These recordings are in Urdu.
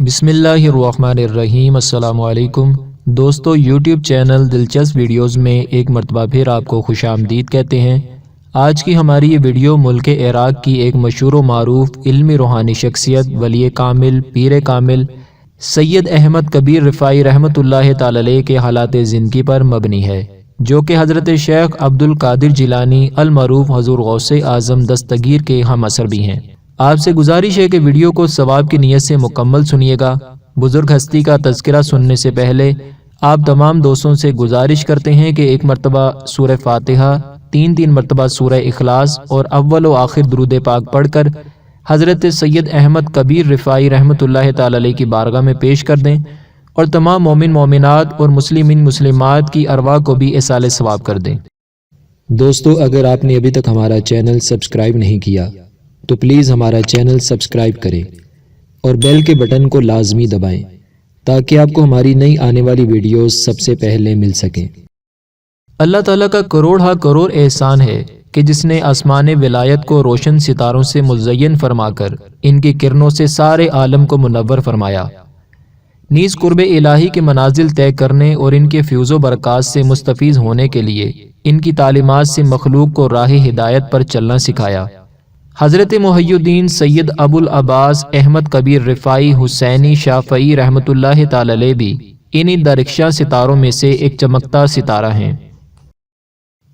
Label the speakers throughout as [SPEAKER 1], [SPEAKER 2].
[SPEAKER 1] بسم اللہ الرحمن الرحیم۔ السلام علیکم دوستو، یوٹیوب چینل دلچسپ ویڈیوز میں ایک مرتبہ پھر آپ کو خوش آمدید کہتے ہیں۔ آج کی ہماری یہ ویڈیو ملک عراق کی ایک مشہور و معروف علمی روحانی شخصیت ولی کامل پیر کامل سید احمد کبیر رفاعی رحمۃ اللہ تعالی علیہ کے حالات زندگی پر مبنی ہے، جو کہ حضرت شیخ عبد القادر جیلانی المعروف حضور غوث اعظم دستگیر کے ہم اثر بھی ہیں۔ آپ سے گزارش ہے کہ ویڈیو کو ثواب کی نیت سے مکمل سنیے گا۔ بزرگ ہستی کا تذکرہ سننے سے پہلے آپ تمام دوستوں سے گزارش کرتے ہیں کہ ایک مرتبہ سورہ فاتحہ، تین مرتبہ سورہ اخلاص اور اول و آخر درود پاک پڑھ کر حضرت سید احمد کبیر رفاعی رحمۃ اللہ تعالی علیہ کی بارگاہ میں پیش کر دیں، اور تمام مومن مومنات اور مسلمین مسلمات کی ارواح کو بھی ایصال ثواب کر دیں۔ دوستو، اگر آپ نے ابھی تک ہمارا چینل سبسکرائب نہیں کیا تو پلیز ہمارا چینل سبسکرائب کریں اور بیل کے بٹن کو لازمی دبائیں تاکہ آپ کو ہماری نئی آنے والی ویڈیوز سب سے پہلے مل سکیں۔ اللہ تعالیٰ کا کروڑ احسان ہے کہ جس نے آسمان ولایت کو روشن ستاروں سے مزین فرما کر ان کی کرنوں سے سارے عالم کو منور فرمایا، نیز قرب الہی کے منازل طے کرنے اور ان کے فیوز و برکات سے مستفیض ہونے کے لیے ان کی تعلیمات سے مخلوق کو راہ ہدایت پر چلنا سکھایا۔ حضرت محی الدین سید ابو العباس احمد کبیر رفاعی حسینی شافعی رحمۃ اللہ تعالی علیہ بھی انہی درخشاں ستاروں میں سے ایک چمکتا ستارہ ہیں۔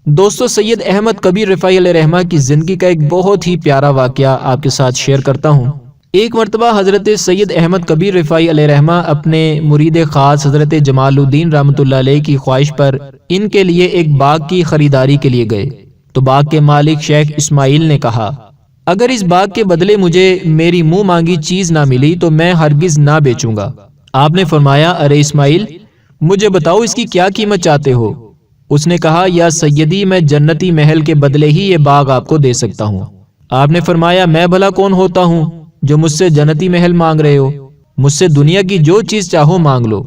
[SPEAKER 1] دوستو، سید احمد کبیر رفاعی علیہ رحمہ کی زندگی کا ایک بہت ہی پیارا واقعہ آپ کے ساتھ شیئر کرتا ہوں۔ ایک مرتبہ حضرت سید احمد کبیر رفاعی علیہ رحمہ اپنے مرید خاص حضرت جمال الدین رحمۃ اللہ علیہ کی خواہش پر ان کے لیے ایک باغ کی خریداری کے لیے گئے تو باغ کے مالک شیخ اسماعیل نے کہا، اگر اس باغ کے بدلے مجھے میری منہ مانگی چیز نہ ملی تو میں ہرگز نہ بیچوں گا۔ آپ نے فرمایا، ارے اسماعیل، مجھے بتاؤ اس کی کیا قیمت چاہتے ہو؟ اس نے کہا، یا سیدی، میں جنتی محل کے بدلے ہی یہ باغ آپ کو دے سکتا ہوں۔ آپ نے فرمایا، میں بھلا کون ہوتا ہوں جو مجھ سے جنتی محل مانگ رہے ہو؟ مجھ سے دنیا کی جو چیز چاہو مانگ لو۔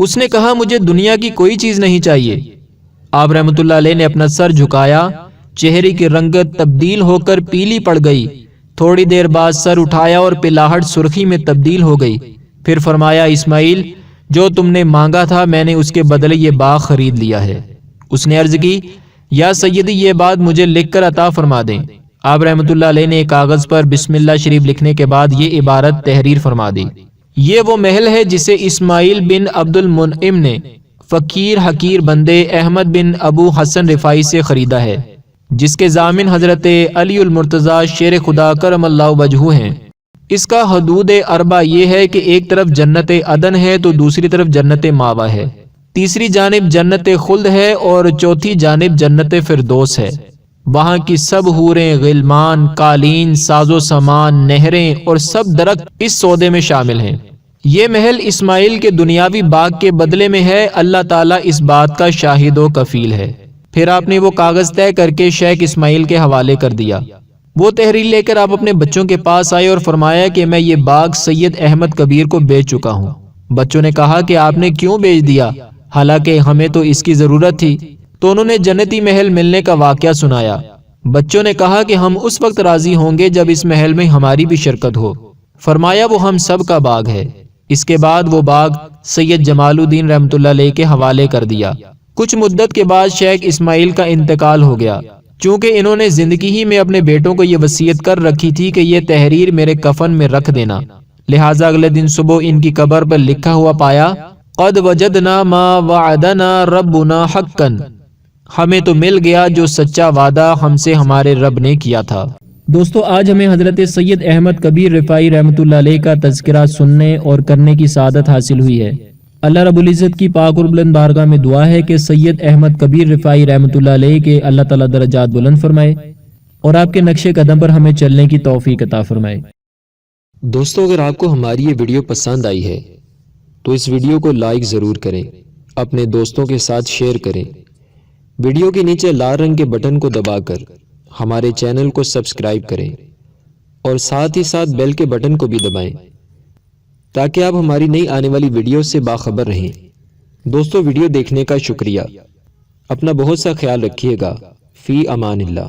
[SPEAKER 1] اس نے کہا، مجھے دنیا کی کوئی چیز نہیں چاہیے۔ آپ رحمۃ اللہ علیہ نے اپنا سر جھکایا، چہرے کی رنگت تبدیل ہو کر پیلی پڑ گئی، تھوڑی دیر بعد سر اٹھایا اور پلاہٹ سرخی میں تبدیل ہو گئی۔ پھر فرمایا، اسماعیل، جو تم نے مانگا تھا میں نے اس کے بدلے یہ باغ خرید لیا ہے۔ اس نے عرض کی، یا سیدی، یہ بات مجھے لکھ کر عطا فرما دیں۔ آپ رحمۃ اللہ علیہ نے کاغذ پر بسم اللہ شریف لکھنے کے بعد یہ عبارت تحریر فرما دی، یہ وہ محل ہے جسے اسماعیل بن عبد المنعم نے فقیر حقیر بندے احمد بن ابو حسن رفاعی سے خریدا ہے، جس کے ضامن حضرت علی المرتضیٰ شیر خدا کرم اللہ وجہہ ہیں۔ اس کا حدود اربع یہ ہے کہ ایک طرف جنت عدن ہے تو دوسری طرف جنت ماوا ہے، تیسری جانب جنت خلد ہے اور چوتھی جانب جنت فردوس ہے۔ وہاں کی سب حوریں، غلمان، قالین، ساز و سامان، نہریں اور سب درخت اس سودے میں شامل ہیں۔ یہ محل اسماعیل کے دنیاوی باغ کے بدلے میں ہے، اللہ تعالیٰ اس بات کا شاہد و کفیل ہے۔ پھر آپ نے وہ کاغذ طے کر کے شیخ اسماعیل کے حوالے کر دیا۔ وہ تحریر لے کر آپ اپنے بچوں کے پاس آئے اور فرمایا کہ میں یہ باغ سید احمد کبیر کو بیچ چکا ہوں۔ بچوں نے کہا کہ آپ نے کیوں بیچ دیا، حالانکہ ہمیں تو اس کی ضرورت تھی؟ تو انہوں نے جنتی محل ملنے کا واقعہ سنایا۔ بچوں نے کہا کہ ہم اس وقت راضی ہوں گے جب اس محل میں ہماری بھی شرکت ہو۔ فرمایا، وہ ہم سب کا باغ ہے۔ اس کے بعد وہ باغ سید جمال الدین رحمۃ اللہ علیہ کے حوالے کر دیا۔ کچھ مدت کے بعد شیخ اسماعیل کا انتقال ہو گیا، چونکہ انہوں نے زندگی ہی میں اپنے بیٹوں کو یہ وصیت کر رکھی تھی کہ یہ تحریر میرے کفن میں رکھ دینا، لہٰذا اگلے دن صبح ان کی قبر پر لکھا ہوا پایا، قد وجدنا ما وعدنا ربنا حقا، ہمیں تو مل گیا جو سچا وعدہ ہم سے ہمارے رب نے کیا تھا۔ دوستو، آج ہمیں حضرت سید احمد کبیر رفاعی رحمۃ اللہ علیہ کا تذکرہ سننے اور کرنے کی سعادت حاصل ہوئی ہے۔ اللہ رب العزت کی پاک اور بلند بارگاہ میں دعا ہے کہ سید احمد کبیر رفاعی رحمۃ اللہ علیہ کے اللہ تعالیٰ درجات بلند فرمائے اور آپ کے نقش قدم پر ہمیں چلنے کی توفیق عطا فرمائے۔
[SPEAKER 2] دوستو، اگر آپ کو ہماری یہ ویڈیو پسند آئی ہے تو اس ویڈیو کو لائک ضرور کریں، اپنے دوستوں کے ساتھ شیئر کریں، ویڈیو کے نیچے لال رنگ کے بٹن کو دبا کر ہمارے چینل کو سبسکرائب کریں اور ساتھ ہی ساتھ بیل کے بٹن کو بھی دبائیں تاکہ آپ ہماری نئی آنے والی ویڈیو سے باخبر رہیں۔ دوستو، ویڈیو دیکھنے کا شکریہ، اپنا بہت سا خیال رکھیے گا، فی امان اللہ۔